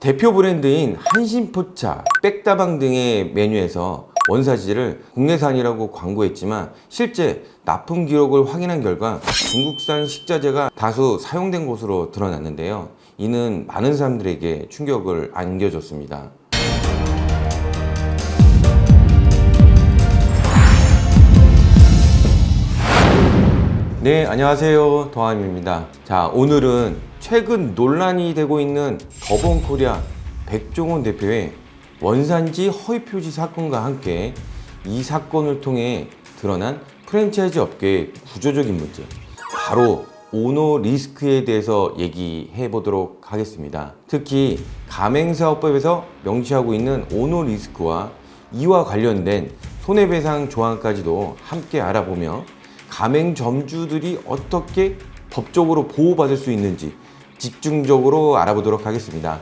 대표 브랜드인 한신포차, 백다방 등의 메뉴에서 원사지를 국내산이라고 광고했지만 실제 납품 기록을 확인한 결과 중국산 식자재가 다수 사용된 것으로 드러났는데요. 이는 많은 사람들에게 충격을 안겨줬습니다. 네, 안녕하세요. 더함입니다. 자, 오늘은 최근 논란이 되고 있는 더본코리아 백종원 대표의 원산지 허위 표시 사건과 함께 이 사건을 통해 드러난 프랜차이즈 업계의 구조적인 문제, 바로 오너 리스크에 대해서 얘기해 보도록 하겠습니다. 특히 가맹사업법에서 명시하고 있는 오너 리스크와 이와 관련된 손해배상 조항까지도 함께 알아보며 가맹점주들이 어떻게 법적으로 보호받을 수 있는지 집중적으로 알아보도록 하겠습니다.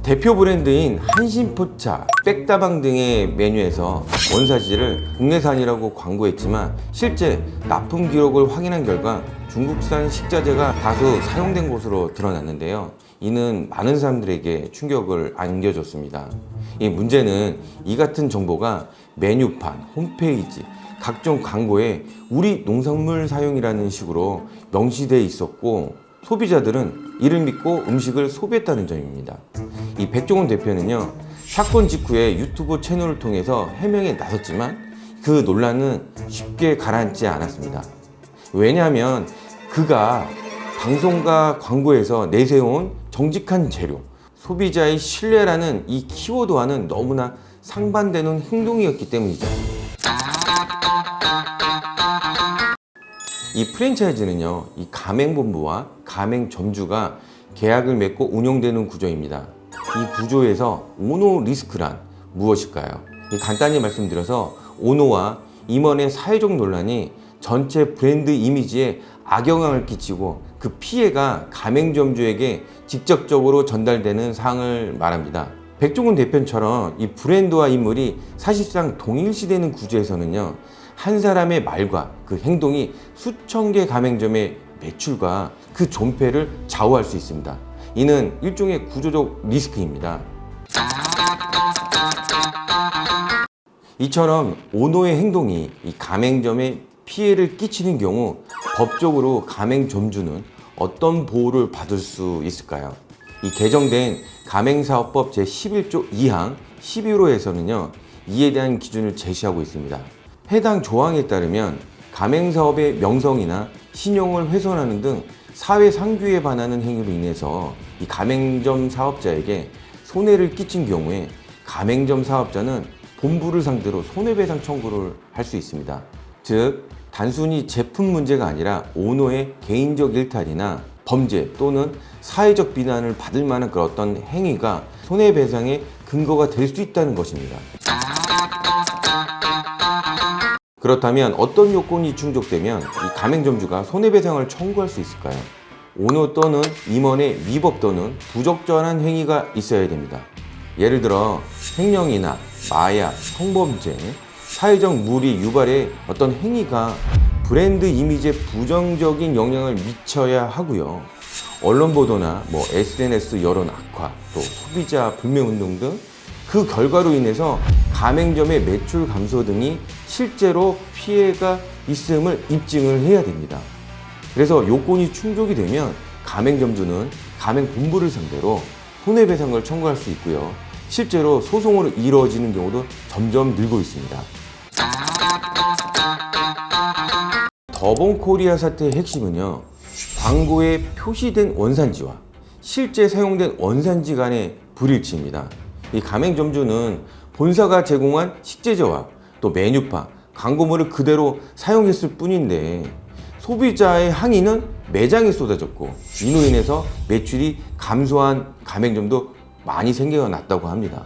대표 브랜드인 한신포차, 백다방 등의 메뉴에서 원사지를 국내산이라고 광고했지만 실제 납품 기록을 확인한 결과 중국산 식자재가 다수 사용된 것으로 드러났는데요. 이는 많은 사람들에게 충격을 안겨줬습니다. 이 문제는 이 같은 정보가 메뉴판, 홈페이지, 각종 광고에 우리 농산물 사용이라는 식으로 명시되어 있었고 소비자들은 이를 믿고 음식을 소비했다는 점입니다. 이 백종원 대표는요, 사건 직후에 유튜브 채널을 통해서 해명에 나섰지만 그 논란은 쉽게 가라앉지 않았습니다. 왜냐하면 그가 방송과 광고에서 내세운 정직한 재료, 소비자의 신뢰라는 이 키워드와는 너무나 상반되는 행동이었기 때문이죠. 이 프랜차이즈는요, 이 가맹본부와 가맹점주가 계약을 맺고 운영되는 구조입니다. 이 구조에서 오너 리스크란 무엇일까요? 간단히 말씀드려서 오너와 임원의 사회적 논란이 전체 브랜드 이미지에 악영향을 끼치고 그 피해가 가맹점주에게 직접적으로 전달되는 사항을 말합니다. 백종원 대표처럼 이 브랜드와 인물이 사실상 동일시되는 구조에서는요, 한 사람의 말과 그 행동이 수천 개 가맹점의 매출과 그 존폐를 좌우할 수 있습니다. 이는 일종의 구조적 리스크입니다. 이처럼 오너의 행동이 이 가맹점에 피해를 끼치는 경우 법적으로 가맹점주는 어떤 보호를 받을 수 있을까요? 이 개정된 가맹사업법 제11조 2항 12호에서는요, 이에 대한 기준을 제시하고 있습니다. 해당 조항에 따르면 가맹사업의 명성이나 신용을 훼손하는 등 사회 상규에 반하는 행위로 인해서 이 가맹점 사업자에게 손해를 끼친 경우에 가맹점 사업자는 본부를 상대로 손해배상 청구를 할 수 있습니다. 즉, 단순히 제품 문제가 아니라 오너의 개인적 일탈이나 범죄 또는 사회적 비난을 받을 만한 그런 어떤 행위가 손해배상의 근거가 될 수 있다는 것입니다. 그렇다면 어떤 요건이 충족되면 이 가맹점주가 손해배상을 청구할 수 있을까요? 오너 또는 임원의 위법 또는 부적절한 행위가 있어야 됩니다. 예를 들어 횡령이나 마약, 성범죄, 사회적 무리 유발의 어떤 행위가 브랜드 이미지에 부정적인 영향을 미쳐야 하고요. 언론 보도나 SNS 여론 악화, 또 소비자 불매운동 등 그 결과로 인해서 가맹점의 매출 감소 등이 실제로 피해가 있음을 입증을 해야 됩니다. 그래서 요건이 충족이 되면 가맹점주는 가맹본부를 상대로 손해배상을 청구할 수 있고요. 실제로 소송으로 이루어지는 경우도 점점 늘고 있습니다. 더본코리아 사태의 핵심은요, 광고에 표시된 원산지와 실제 사용된 원산지 간의 불일치입니다. 이 가맹점주는 본사가 제공한 식재료와 또 메뉴판, 광고물을 그대로 사용했을 뿐인데 소비자의 항의는 매장에 쏟아졌고 이로 인해서 매출이 감소한 가맹점도 많이 생겨났다고 합니다.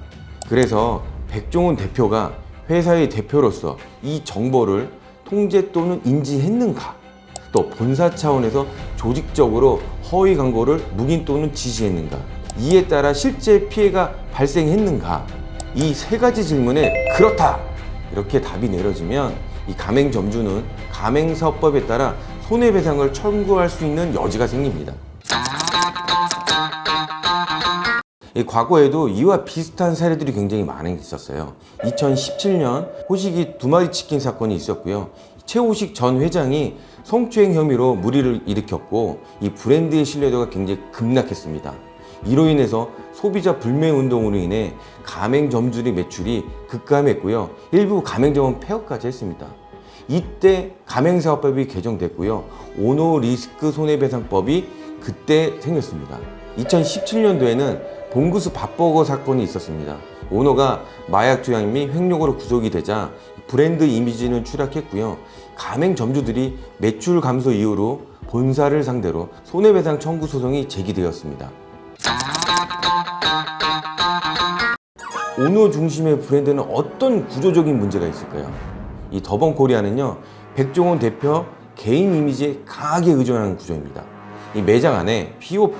그래서 백종원 대표가 회사의 대표로서 이 정보를 통제 또는 인지했는가, 또 본사 차원에서 조직적으로 허위 광고를 묵인 또는 지시했는가, 이에 따라 실제 피해가 발생했는가, 이 세 가지 질문에 그렇다! 이렇게 답이 내려지면 이 가맹점주는 가맹사업법에 따라 손해배상을 청구할 수 있는 여지가 생깁니다. 이 과거에도 이와 비슷한 사례들이 굉장히 많이 있었어요. 2017년 호식이 2마리 치킨 사건이 있었고요. 최호식 전 회장이 성추행 혐의로 물의를 일으켰고 이 브랜드의 신뢰도가 굉장히 급락했습니다. 이로 인해서 소비자 불매 운동으로 인해 가맹점주의 매출이 급감했고요. 일부 가맹점은 폐업까지 했습니다. 이때 가맹사업법이 개정됐고요. 오노리스크 손해배상법이 그때 생겼습니다. 2017년도에는 봉구수 밥버거 사건이 있었습니다. 오너가 마약 투약 및 횡령으로 구속이 되자 브랜드 이미지는 추락했고요. 가맹점주들이 매출 감소 이후로 본사를 상대로 손해배상 청구 소송이 제기되었습니다. 오너 중심의 브랜드는 어떤 구조적인 문제가 있을까요? 이 더번코리아는요, 백종원 대표 개인 이미지에 강하게 의존하는 구조입니다. 이 매장 안에 POP,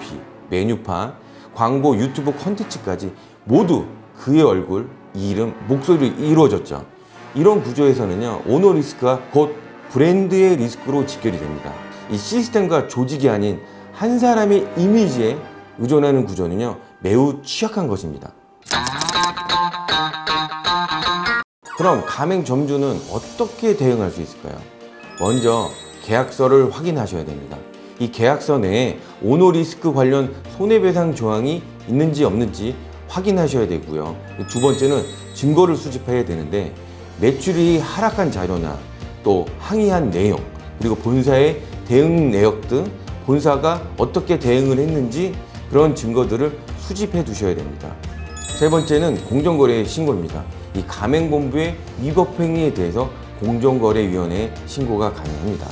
메뉴판, 광고, 유튜브 콘텐츠까지 모두 그의 얼굴, 이름, 목소리로 이루어졌죠. 이런 구조에서는요, 오너 리스크가 곧 브랜드의 리스크로 직결이 됩니다. 이 시스템과 조직이 아닌 한 사람의 이미지에 의존하는 구조는요, 매우 취약한 것입니다. 그럼 가맹점주는 어떻게 대응할 수 있을까요? 먼저 계약서를 확인하셔야 됩니다. 이 계약서 내에 오너리스크 관련 손해배상 조항이 있는지 없는지 확인하셔야 되고요. 두 번째는 증거를 수집해야 되는데 매출이 하락한 자료나 또 항의한 내용, 그리고 본사의 대응 내역 등 본사가 어떻게 대응을 했는지 그런 증거들을 수집해 두셔야 됩니다. 세 번째는 공정거래 신고입니다. 이 가맹본부의 위법행위에 대해서 공정거래위원회에 신고가 가능합니다.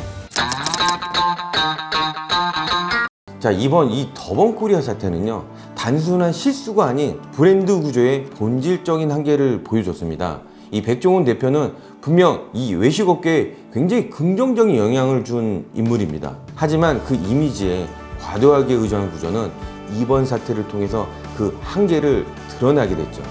자, 이번 이 더번코리아 사태는요, 단순한 실수가 아닌 브랜드 구조의 본질적인 한계를 보여줬습니다. 이 백종원 대표는 분명 이 외식업계에 굉장히 긍정적인 영향을 준 인물입니다. 하지만 그 이미지에 과도하게 의존한 구조는 이번 사태를 통해서 그 한계를 드러나게 됐죠.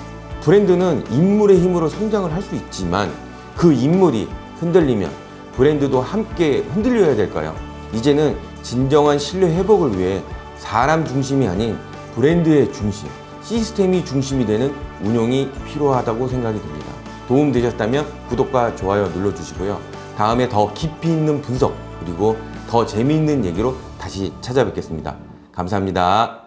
브랜드는 인물의 힘으로 성장을 할 수 있지만 그 인물이 흔들리면 브랜드도 함께 흔들려야 될까요? 이제는 진정한 신뢰 회복을 위해 사람 중심이 아닌 브랜드의 중심, 시스템이 중심이 되는 운영이 필요하다고 생각이 듭니다. 도움되셨다면 구독과 좋아요 눌러주시고요. 다음에 더 깊이 있는 분석 그리고 더 재미있는 얘기로 다시 찾아뵙겠습니다. 감사합니다.